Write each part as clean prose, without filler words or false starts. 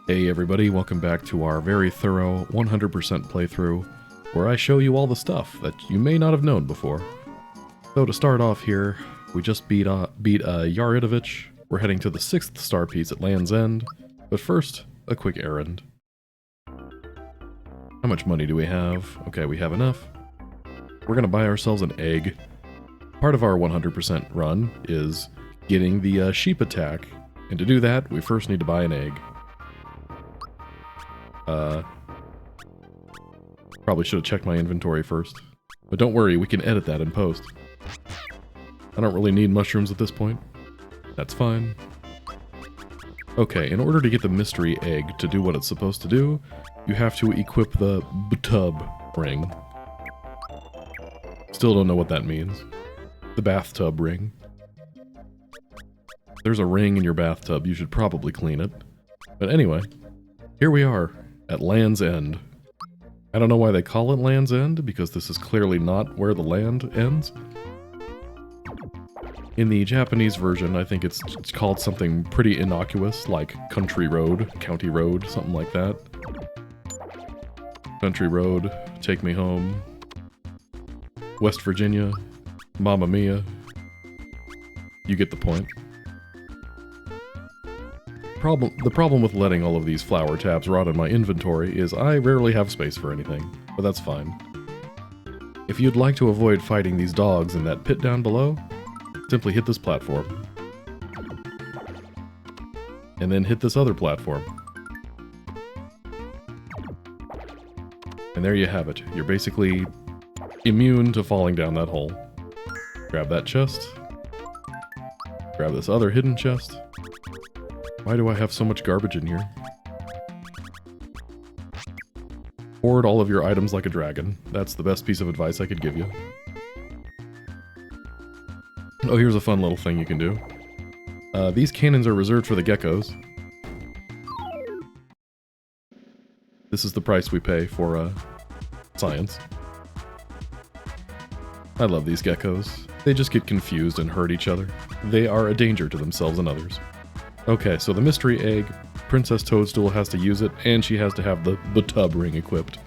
Hey everybody, welcome back to our very thorough 100% playthrough, where I show you all the stuff that you may not have known before. So to start off here, we just beat Yaridovich. We're heading to the 6th star piece at Land's End, but first, a quick errand. How much money do we have? Okay, we have enough. We're gonna buy ourselves an egg. Part of our 100% run is getting the sheep attack, and to do that, we first need to buy an egg. Probably should have checked my inventory first. But don't worry, we can edit that in post. I don't really need mushrooms at this point. That's fine. Okay, in order to get the mystery egg to do what it's supposed to do, you have to equip the tub ring. Still don't know what that means. The bathtub ring. There's a ring in your bathtub, you should probably clean it. But anyway, here we are, at Land's End. I don't know why they call it Land's End, because this is clearly not where the land ends. In the Japanese version, I think it's called something pretty innocuous, like Country Road, County Road, something like that. Country Road, Take Me Home, West Virginia, Mamma Mia. You get the point. The problem with letting all of these flower tabs rot in my inventory is I rarely have space for anything, but that's fine. If you'd like to avoid fighting these dogs in that pit down below, simply hit this platform. And then hit this other platform. And there you have it. You're basically immune to falling down that hole. Grab that chest. Grab this other hidden chest. Why do I have so much garbage in here? Hoard all of your items like a dragon. That's the best piece of advice I could give you. Oh, here's a fun little thing you can do. These cannons are reserved for the geckos. This is the price we pay for, science. I love these geckos. They just get confused and hurt each other. They are a danger to themselves and others. Okay, so the mystery egg, Princess Toadstool has to use it, and she has to have the tub ring equipped.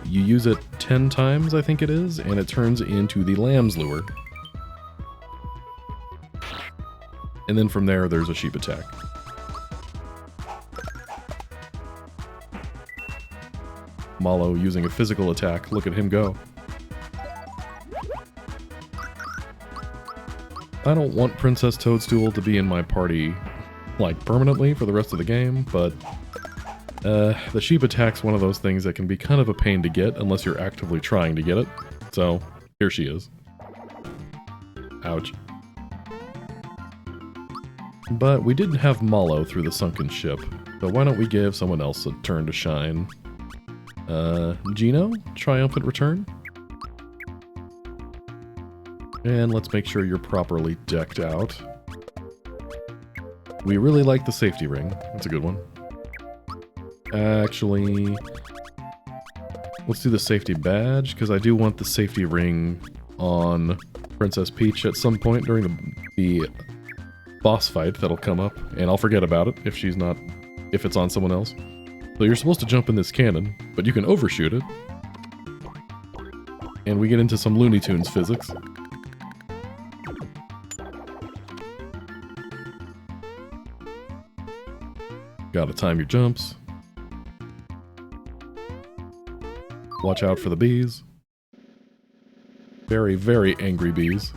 You use it 10 times, I think it is, and it turns into the lamb's lure. And then from there, there's a sheep attack. Mallow using a physical attack, look at him go. I don't want Princess Toadstool to be in my party, like, permanently for the rest of the game, but the sheep attack's one of those things that can be kind of a pain to get unless you're actively trying to get it. So, here she is. Ouch. But we didn't have Mallow through the sunken ship, so why don't we give someone else a turn to shine? Gino? Triumphant return? And let's make sure you're properly decked out. We really like the safety ring. That's a good one. Actually, let's do the safety badge, because I do want the safety ring on Princess Peach at some point during the boss fight that'll come up, and I'll forget about it if it's on someone else. So you're supposed to jump in this cannon, but you can overshoot it. And we get into some Looney Tunes physics. Gotta time your jumps. Watch out for the bees. Very, very angry bees.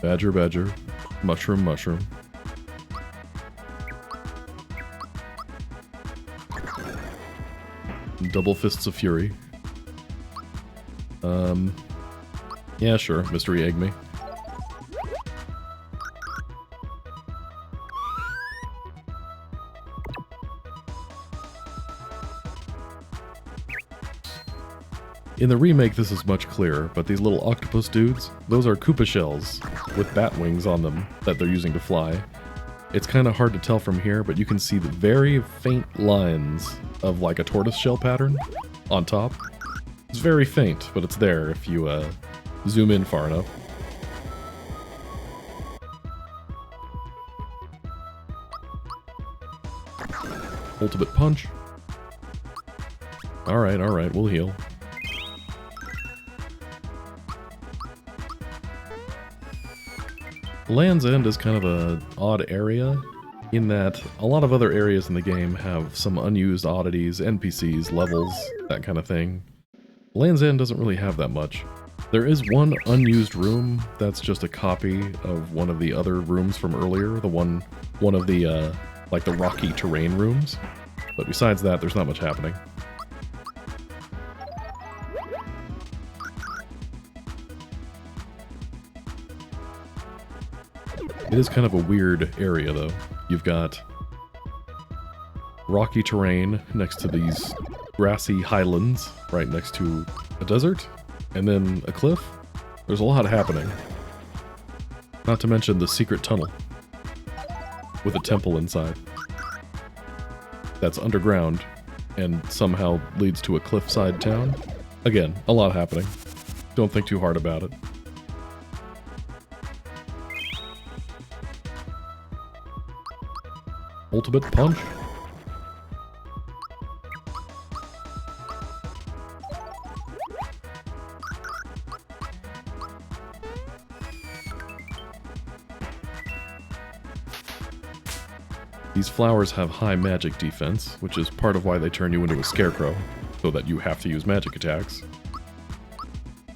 Badger, badger. Mushroom, mushroom. Double fists of fury. Yeah, sure. Mystery egg me. In the remake, this is much clearer, but these little octopus dudes, those are Koopa shells with bat wings on them that they're using to fly. It's kind of hard to tell from here, but you can see the very faint lines of like a tortoise shell pattern on top. It's very faint, but it's there if you zoom in far enough. Ultimate punch. Alright, we'll heal. Land's End is kind of an odd area, in that a lot of other areas in the game have some unused oddities, NPCs, levels, that kind of thing. Land's End doesn't really have that much. There is one unused room that's just a copy of one of the other rooms from earlier, one of the, like the rocky terrain rooms. But besides that, there's not much happening. It is kind of a weird area, though. You've got rocky terrain next to these grassy highlands, right next to a desert, and then a cliff. There's a lot happening. Not to mention the secret tunnel with a temple inside that's underground and somehow leads to a cliffside town. Again, a lot happening. Don't think too hard about it. Ultimate punch. These flowers have high magic defense, which is part of why they turn you into a scarecrow, so that you have to use magic attacks.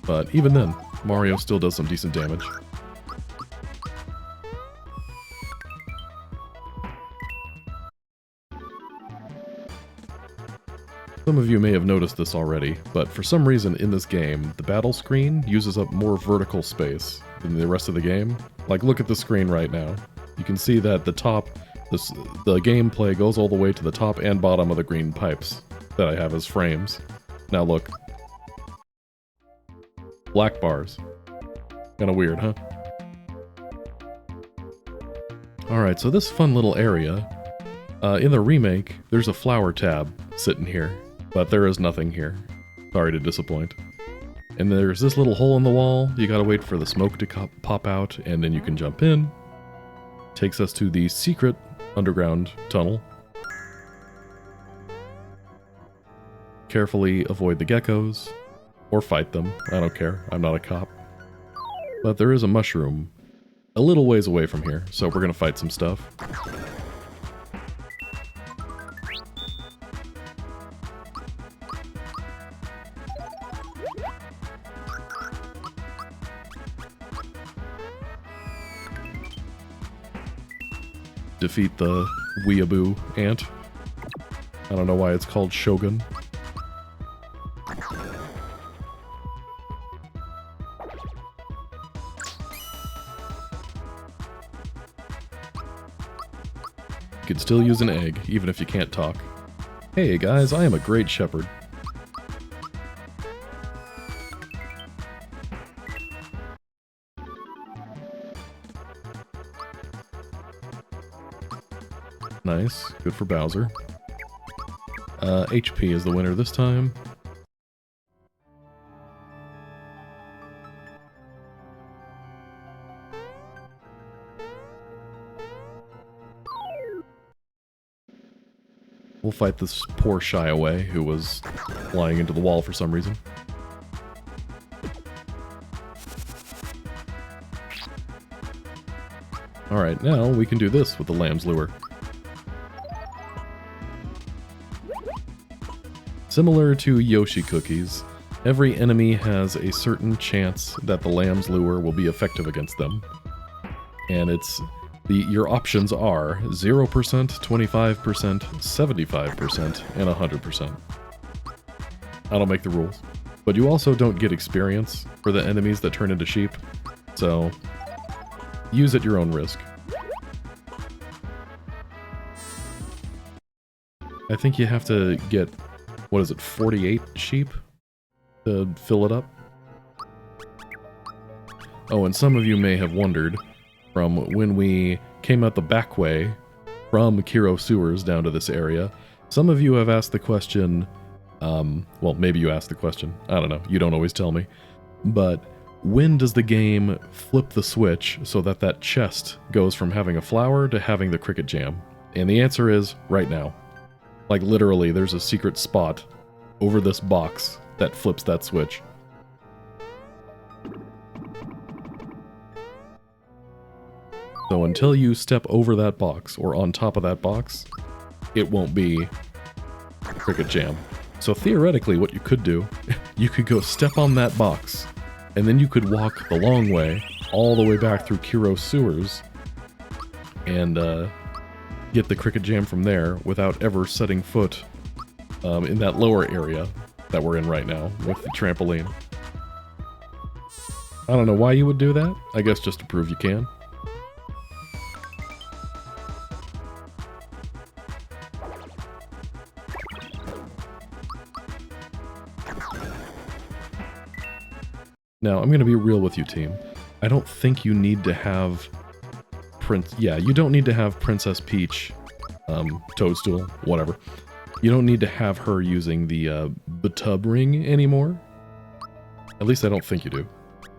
But even then, Mario still does some decent damage. Some of you may have noticed this already, but for some reason in this game, the battle screen uses up more vertical space than the rest of the game. Like, look at the screen right now. You can see that the gameplay goes all the way to the top and bottom of the green pipes that I have as frames. Now look. Black bars. Kinda weird, huh? Alright, so this fun little area, in the remake, there's a flower tab sitting here. But there is nothing here. Sorry to disappoint. And there's this little hole in the wall. You gotta wait for the smoke to pop out, and then you can jump in. Takes us to the secret underground tunnel. Carefully avoid the geckos. Or fight them. I don't care. I'm not a cop. But there is a mushroom a little ways away from here, so we're gonna fight some stuff. Defeat the weeaboo ant. I don't know why it's called Shogun. You can still use an egg, even if you can't talk. Hey guys, I am a great shepherd. Nice. Good for Bowser. HP is the winner this time. We'll fight this poor Shy Away, who was flying into the wall for some reason. Alright, now we can do this with the Lamb's Lure. Similar to Yoshi cookies, every enemy has a certain chance that the Lamb's Lure will be effective against them. And your options are 0%, 25%, 75%, and 100%. I don't make the rules. But you also don't get experience for the enemies that turn into sheep, so use at your own risk. I think you have to get, what is it, 48 sheep to fill it up? Oh, and some of you may have wondered, from when we came out the back way from Kiro Sewers down to this area, some of you have asked the question, well, maybe you asked the question, I don't know, you don't always tell me, but when does the game flip the switch so that that chest goes from having a flower to having the cricket jam? And the answer is, right now. Like literally, there's a secret spot over this box that flips that switch. So until you step over that box, or on top of that box, it won't be Cricket Jam. So theoretically, what you could do, you could go step on that box, and then you could walk the long way, all the way back through Kiro sewers, and get the Cricket Jam from there without ever setting foot in that lower area that we're in right now with the trampoline. I don't know why you would do that. I guess just to prove you can. Now, I'm going to be real with you, team. I don't think you need to have you don't need to have Princess Peach, Toadstool, whatever. You don't need to have her using the tub ring anymore. At least I don't think you do.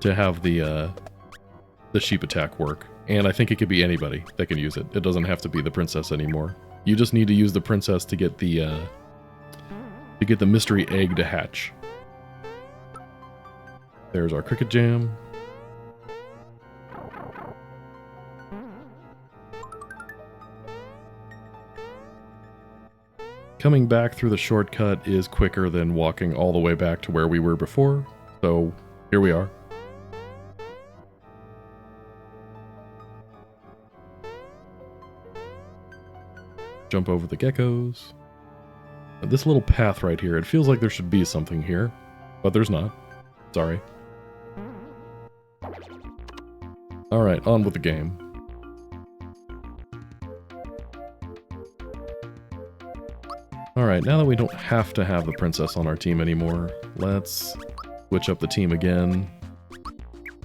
To have the sheep attack work. And I think it could be anybody that can use it. It doesn't have to be the princess anymore. You just need to use the princess to get the mystery egg to hatch. There's our Cricket Jam. Coming back through the shortcut is quicker than walking all the way back to where we were before, so here we are. Jump over the geckos. This little path right here, it feels like there should be something here, but there's not. Sorry. Alright, on with the game. Alright, now that we don't have to have the princess on our team anymore, let's switch up the team again.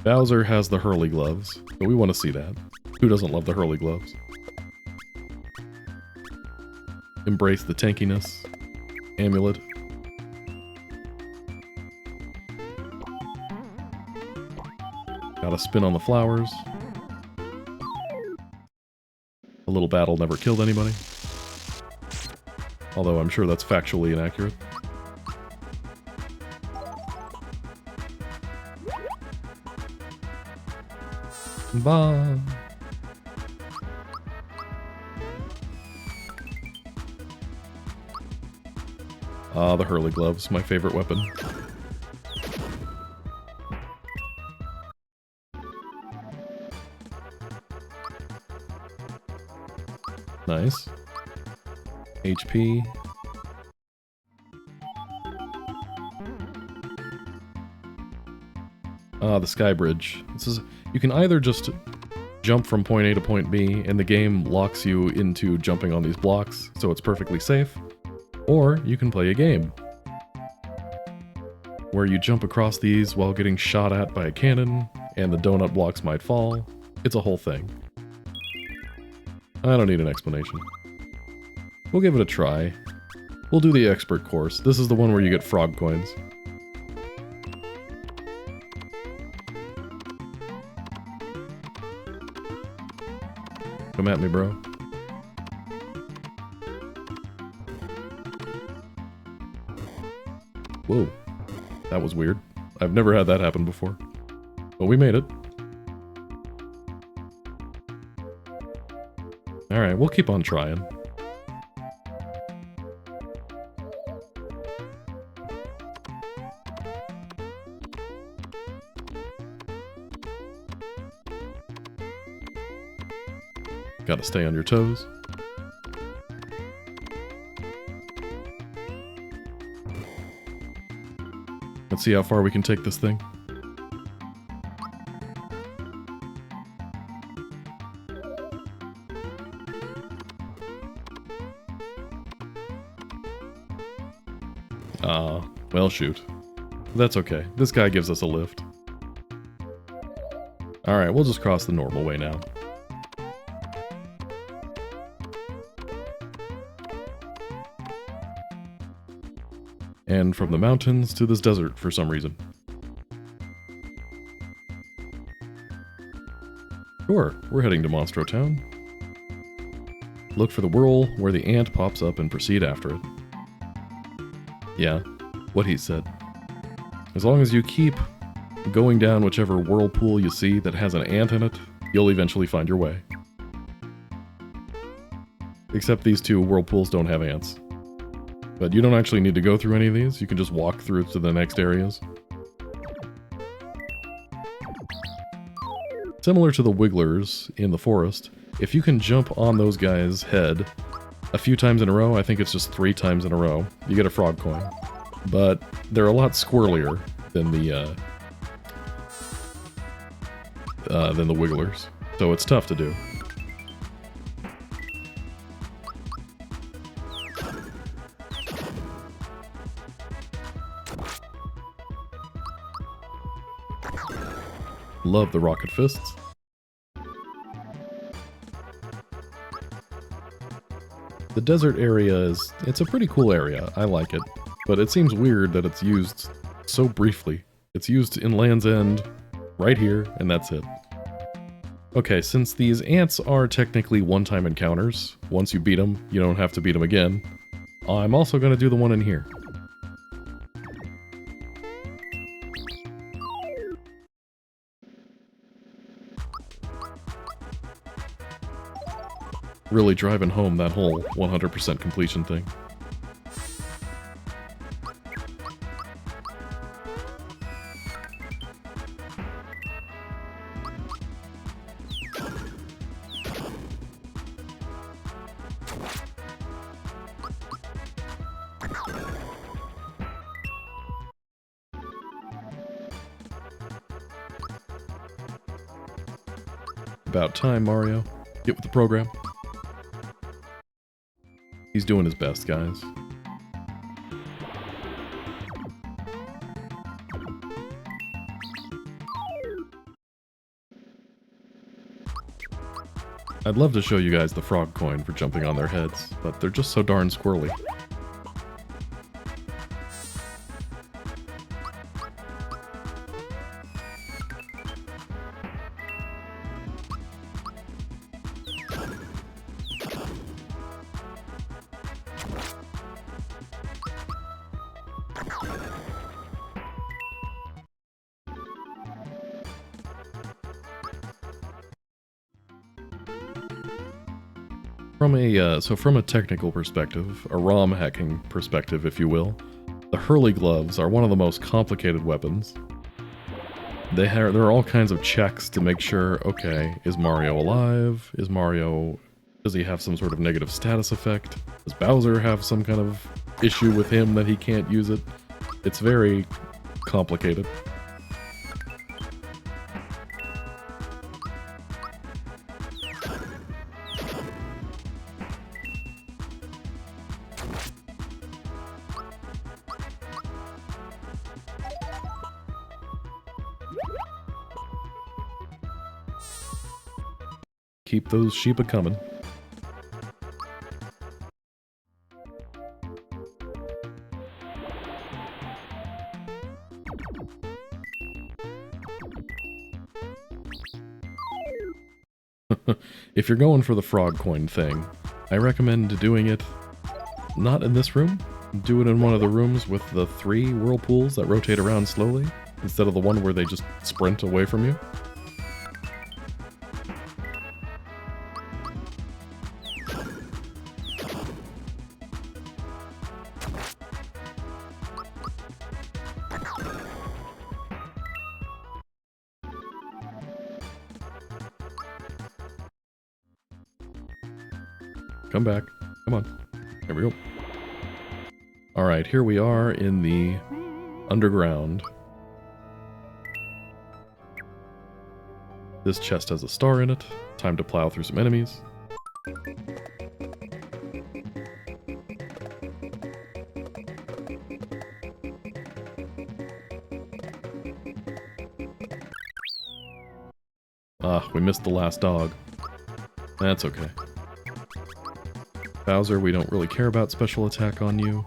Bowser has the Hurley gloves, but we want to see that. Who doesn't love the Hurley gloves? Embrace the tankiness. Amulet. Gotta spin on the flowers. A little battle never killed anybody. Although I'm sure that's factually inaccurate. Bye. Ah, the Hurley gloves, my favorite weapon. Nice. HP. Ah, the sky bridge. This is, you can either just jump from point A to point B, and the game locks you into jumping on these blocks, so it's perfectly safe, or you can play a game where you jump across these while getting shot at by a cannon, and the donut blocks might fall. It's a whole thing. I don't need an explanation. We'll give it a try. We'll do the expert course. This is the one where you get frog coins. Come at me, bro. Whoa. That was weird. I've never had that happen before. But we made it. Alright, we'll keep on trying. Gotta stay on your toes. Let's see how far we can take this thing. Well shoot. That's okay. This guy gives us a lift. Alright, we'll just cross the normal way now. And from the mountains to this desert for some reason. Sure, we're heading to Monstro Town. Look for the whirl where the ant pops up and proceed after it. Yeah, what he said. As long as you keep going down whichever whirlpool you see that has an ant in it, you'll eventually find your way. Except these two whirlpools don't have ants. But you don't actually need to go through any of these, you can just walk through to the next areas. Similar to the wigglers in the forest, if you can jump on those guys' head a few times in a row, I think it's just 3 times in a row, you get a frog coin. But they're a lot squirrelier than the wigglers, so it's tough to do. Love the rocket fists. The desert area it's a pretty cool area, I like it, but it seems weird that it's used so briefly. It's used in Land's End, right here, and that's it. Okay, since these ants are technically one-time encounters, once you beat them, you don't have to beat them again, I'm also going to do the one in here. Really driving home that whole 100% completion thing. About time, Mario. Get with the program. He's doing his best, guys. I'd love to show you guys the frog coin for jumping on their heads, but they're just so darn squirrely. From a technical perspective, a ROM hacking perspective, if you will, the Hurley gloves are one of the most complicated weapons. There are all kinds of checks to make sure, okay, is Mario alive? Does he have some sort of negative status effect? Does Bowser have some kind of issue with him that he can't use it? It's very complicated. Keep those sheep a-coming. If you're going for the frog coin thing, I recommend doing it not in this room. Do it in one of the rooms with the 3 whirlpools that rotate around slowly, instead of the one where they just sprint away from you. Come back. Come on. There we go. Alright, here we are in the underground. This chest has a star in it. Time to plow through some enemies. Ah, we missed the last dog. That's okay. Bowser, we don't really care about special attack on you,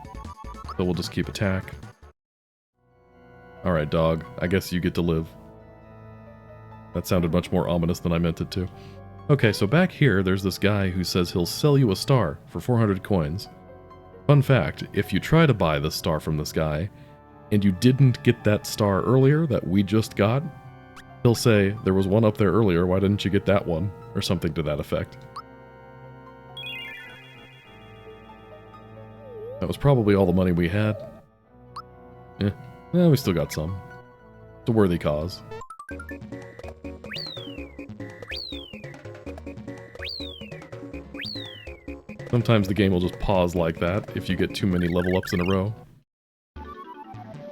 so we'll just keep attack. Alright, dog. I guess you get to live. That sounded much more ominous than I meant it to. Okay, so back here, there's this guy who says he'll sell you a star for 400 coins. Fun fact, if you try to buy this star from this guy, and you didn't get that star earlier that we just got, he'll say, there was one up there earlier, why didn't you get that one? Or something to that effect. That was probably all the money we had. We still got some. It's a worthy cause. Sometimes the game will just pause like that if you get too many level ups in a row.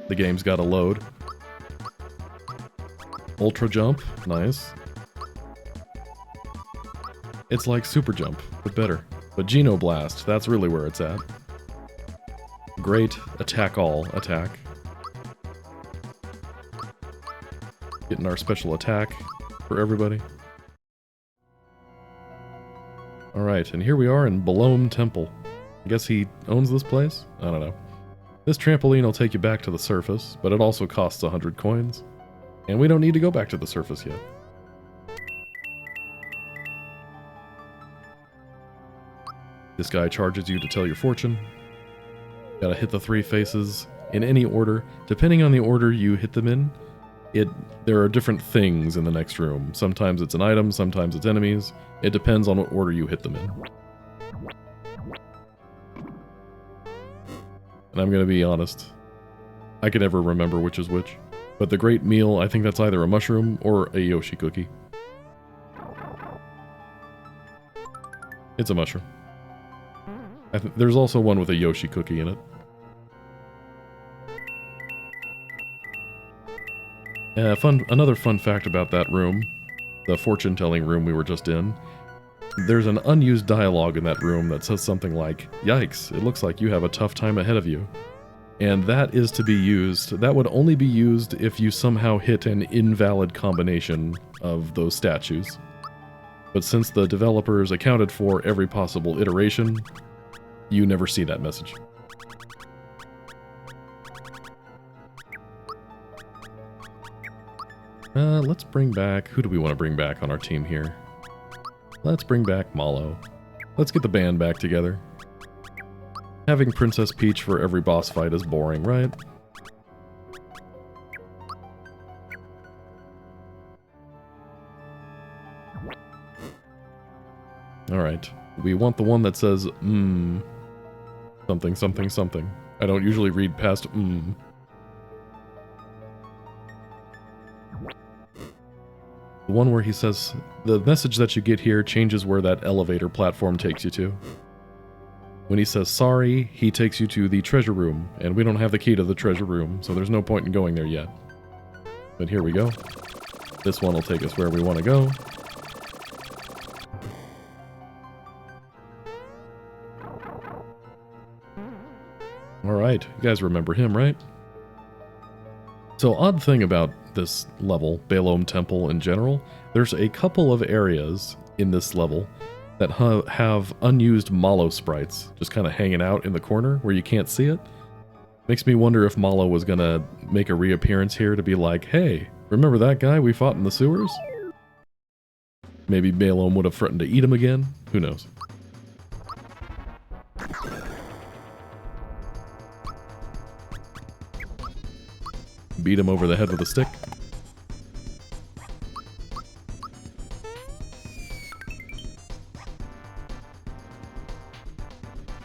The game's gotta load. Ultra jump, nice. It's like super jump, but better. But Geno Blast, that's really where it's at. Great attack all attack. Getting our special attack for everybody. Alright, and here we are in Belome Temple. I guess he owns this place? I don't know. This trampoline will take you back to the surface, but it also costs 100 coins. And we don't need to go back to the surface yet. This guy charges you to tell your fortune. Gotta hit the 3 faces in any order. Depending on the order you hit them in, there are different things in the next room. Sometimes it's an item, sometimes it's enemies. It depends on what order you hit them in. And I'm gonna be honest, I can never remember which is which. But the great meal, I think that's either a mushroom or a Yoshi cookie. It's a mushroom. There's also one with a Yoshi cookie in it. Another fun fact about that room, the fortune-telling room we were just in, there's an unused dialogue in that room that says something like, "Yikes, it looks like you have a tough time ahead of you." And that is to be used, that would only be used if you somehow hit an invalid combination of those statues. But since the developers accounted for every possible iteration, you never see that message. Let's bring back... Who do we want to bring back on our team here? Let's bring back Mallow. Let's get the band back together. Having Princess Peach for every boss fight is boring, right? Alright. We want the one that says, something, something, something. I don't usually read past, The one where he says, the message that you get here changes where that elevator platform takes you to. When he says sorry, he takes you to the treasure room, and we don't have the key to the treasure room, so there's no point in going there yet. But here we go. This one will take us where we want to go. Alright, you guys remember him, right? So, odd thing about this level, Belome Temple in general, there's a couple of areas in this level that have unused Mallow sprites just kind of hanging out in the corner where you can't see it. Makes me wonder if Mallow was gonna make a reappearance here to be like, hey, remember that guy we fought in the sewers? Maybe Belome would have threatened to eat him again? Who knows? Beat him over the head with a stick.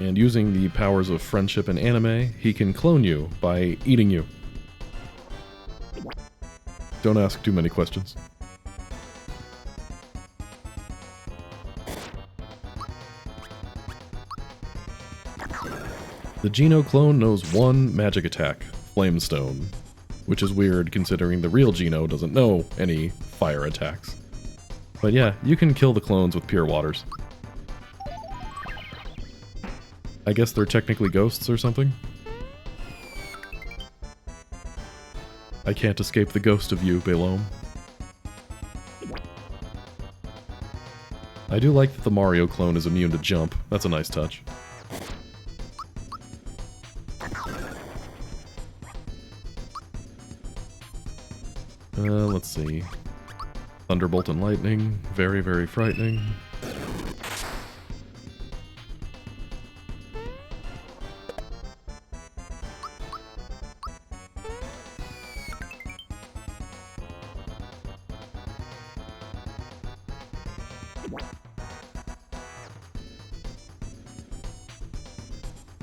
And using the powers of friendship in anime, he can clone you by eating you. Don't ask too many questions. The Geno clone knows one magic attack, Flamestone, which is weird considering the real Geno doesn't know any fire attacks. But yeah, you can kill the clones with pure waters. I guess they're technically ghosts or something? I can't escape the ghost of you, Belome. I do like that the Mario clone is immune to jump. That's a nice touch. Let's see. Thunderbolt and lightning. Very, very frightening.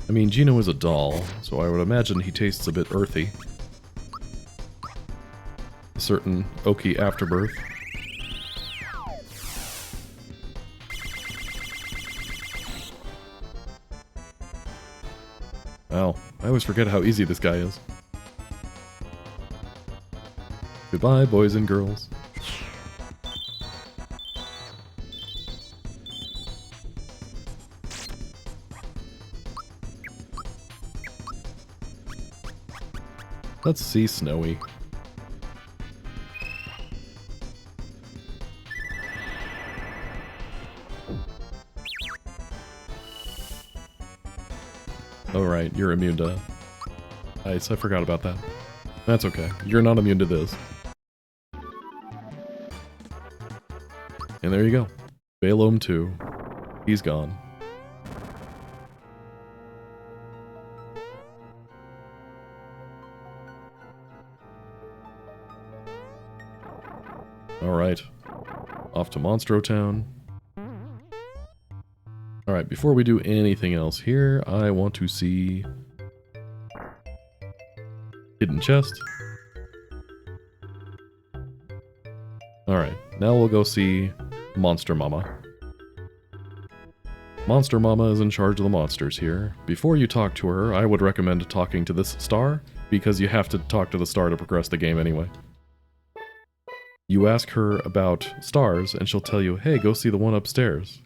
I mean, Gino is a doll, so I would imagine he tastes a bit earthy. A certain oaky afterbirth. Wow, I always forget how easy this guy is. Goodbye, boys and girls. Let's see Snowy. Oh right, you're immune to ice. I forgot about that. That's okay. You're not immune to this. And there you go. Balome 2. He's gone. Alright. Off to Monstro Town. Alright, before we do anything else here, I want to see... Hidden chest. Alright, now we'll go see Monster Mama. Monster Mama is in charge of the monsters here. Before you talk to her, I would recommend talking to this star, because you have to talk to the star to progress the game anyway. You ask her about stars, and she'll tell you, hey, go see the one upstairs.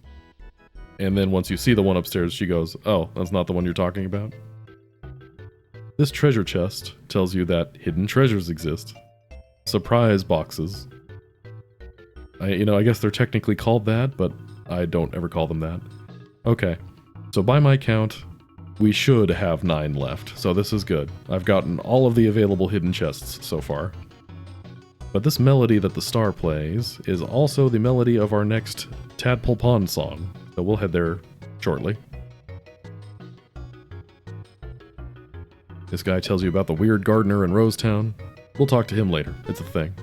And then once you see the one upstairs, she goes, oh, that's not the one you're talking about? This treasure chest tells you that hidden treasures exist. Surprise boxes. I guess they're technically called that, but I don't ever call them that. Okay, so by my count, we should have 9 left, so this is good. I've gotten all of the available hidden chests so far. But this melody that the star plays is also the melody of our next Tadpole Pond song, so we'll head there shortly. This guy tells you about the weird gardener in Rosetown. We'll talk to him later, it's a thing.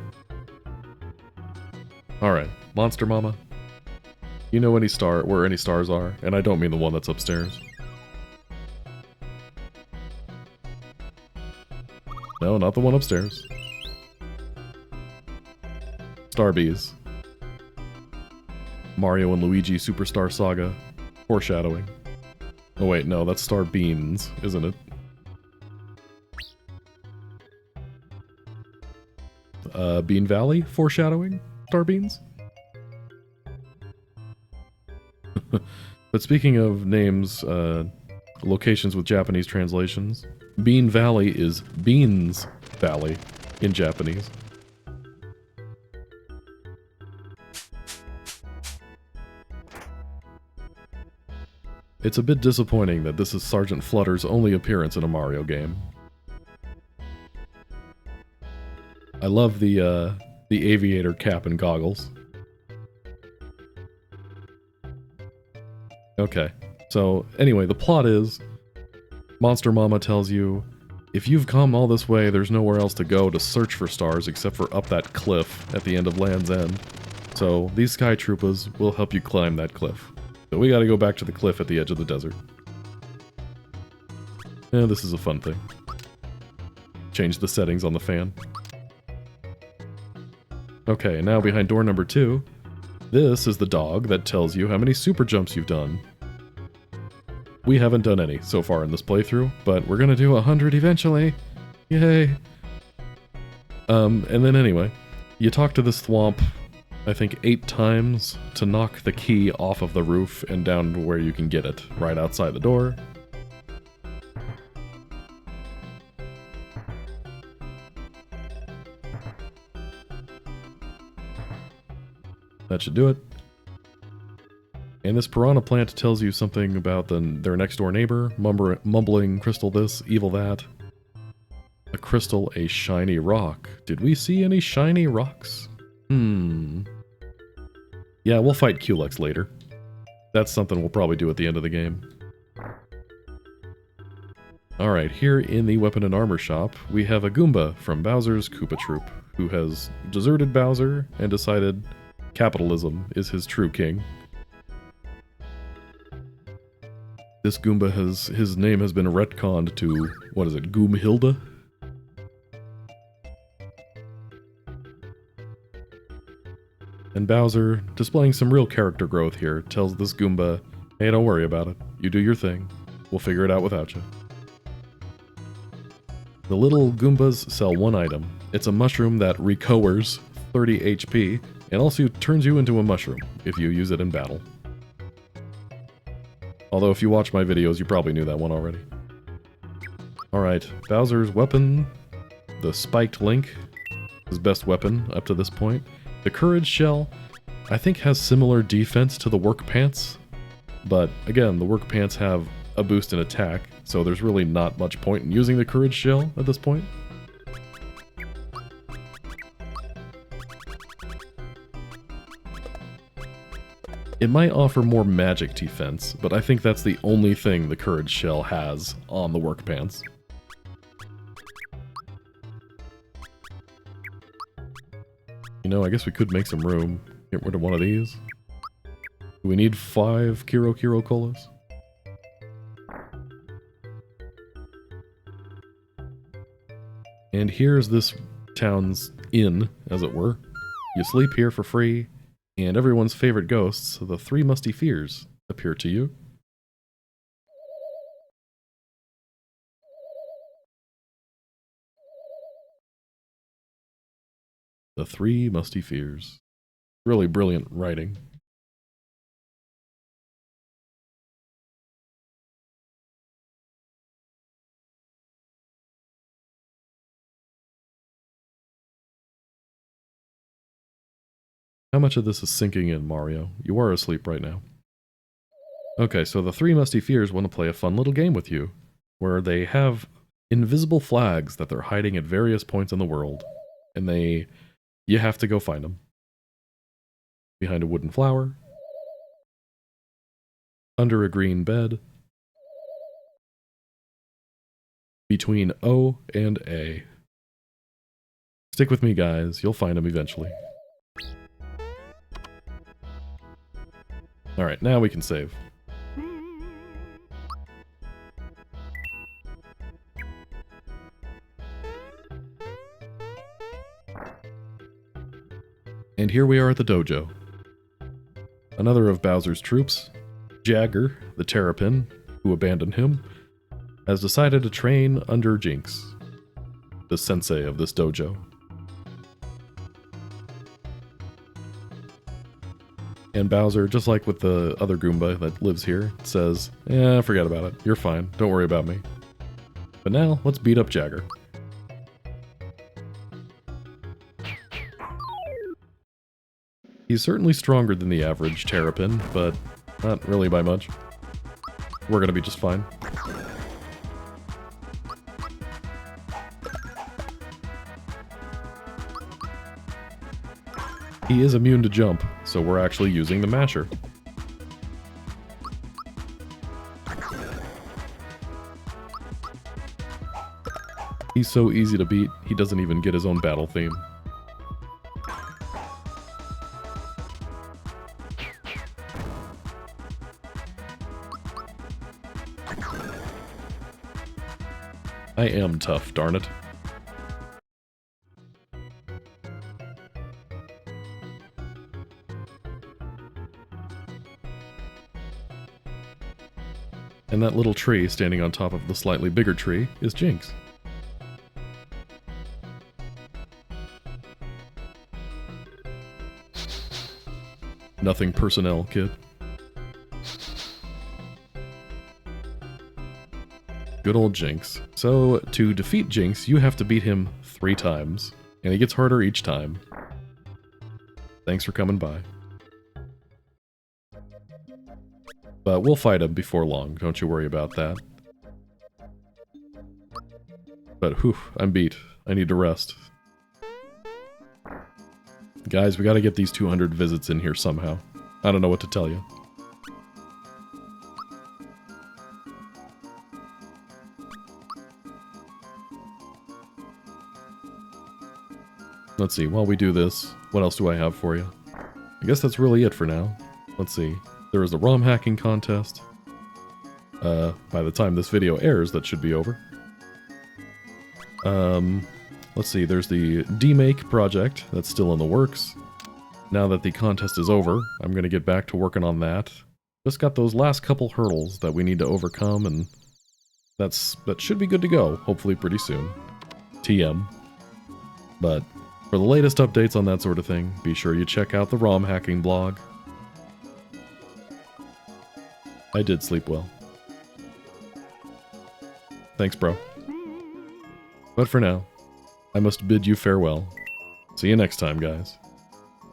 Alright, Monster Mama. You know where any stars are, and I don't mean the one that's upstairs. No, not the one upstairs. Starbees. Mario and Luigi Superstar Saga. Foreshadowing. Oh wait, no, that's Star Beans, isn't it? Bean Valley? Foreshadowing? Star Beans? But speaking of names, locations with Japanese translations, Bean Valley is Beans Valley in Japanese. It's a bit disappointing that this is Sergeant Flutter's only appearance in a Mario game. I love the aviator cap and goggles. Okay, so anyway, the plot is, Monster Mama tells you, if you've come all this way, there's nowhere else to go to search for stars except for up that cliff at the end of Land's End. So these Sky Troopas will help you climb that cliff. So we gotta go back to the cliff at the edge of the desert. Yeah, this is a fun thing. Change the settings on the fan. Okay, now behind door number 2, this is the dog that tells you how many super jumps you've done. We haven't done any so far in this playthrough, but we're gonna do 100 eventually. Yay! And then anyway, you talk to this thwomp, I think 8 times, to knock the key off of the roof and down to where you can get it, right outside the door. That should do it. And this piranha plant tells you something about their next door neighbor, mumbling crystal this, evil that. A crystal, a shiny rock. Did we see any shiny rocks? Yeah, we'll fight Culex later. That's something we'll probably do at the end of the game. Alright, here in the weapon and armor shop, we have a Goomba from Bowser's Koopa Troop, who has deserted Bowser and decided capitalism is his true king. This Goomba his name has been retconned to, what is it, Goomhilda? And Bowser, displaying some real character growth here, tells this Goomba, hey, don't worry about it. You do your thing. We'll figure it out without you. The little Goombas sell one item. It's a mushroom that recovers 30 HP, and also turns you into a mushroom if you use it in battle. Although if you watch my videos, you probably knew that one already. Alright, Bowser's weapon, the spiked link, his best weapon up to this point. The Courage Shell, I think, has similar defense to the Work Pants, but again, the Work Pants have a boost in attack, so there's really not much point in using the Courage Shell at this point. It might offer more magic defense, but I think that's the only thing the Courage Shell has on the Work Pants. You know, I guess we could make some room. Get rid of one of these. Do we need 5 Kiro Kiro Colas? And here's this town's inn, as it were. You sleep here for free, and everyone's favorite ghosts, the 3 musty fears, appear to you. The 3 musty fears. Really brilliant writing. How much of this is sinking in, Mario? You are asleep right now. Okay, so the 3 musty fears want to play a fun little game with you, where they have invisible flags that they're hiding at various points in the world, and you have to go find them. Behind a wooden flower, under a green bed, between O and A. Stick with me, guys. You'll find them eventually. Alright, now we can save. And here we are at the dojo. Another of Bowser's troops, Jagger, the Terrapin, who abandoned him, has decided to train under Jinx, the sensei of this dojo. And Bowser, just like with the other Goomba that lives here, says, forget about it. You're fine. Don't worry about me. But now, let's beat up Jagger. He's certainly stronger than the average Terrapin, but not really by much. We're gonna be just fine. He is immune to jump, so we're actually using the masher. He's so easy to beat, he doesn't even get his own battle theme. I am tough, darn it. And that little tree standing on top of the slightly bigger tree is Jinx. Nothing personnel, kid. Good old Jinx. So, to defeat Jinx, you have to beat him 3 times, and he gets harder each time. Thanks for coming by. But we'll fight him before long, don't you worry about that. But whew, I'm beat. I need to rest. Guys, we gotta get these 200 visits in here somehow. I don't know what to tell you. Let's see, while we do this, what else do I have for you? I guess that's really it for now. Let's see. There was the ROM hacking contest. By the time this video airs, that should be over. Let's see, there's the demake project that's still in the works. Now that the contest is over, I'm going to get back to working on that. Just got those last couple hurdles that we need to overcome, and that should be good to go, hopefully pretty soon. TM. But for the latest updates on that sort of thing, be sure you check out the ROM hacking blog. I did sleep well. Thanks, bro. But for now, I must bid you farewell. See you next time, guys.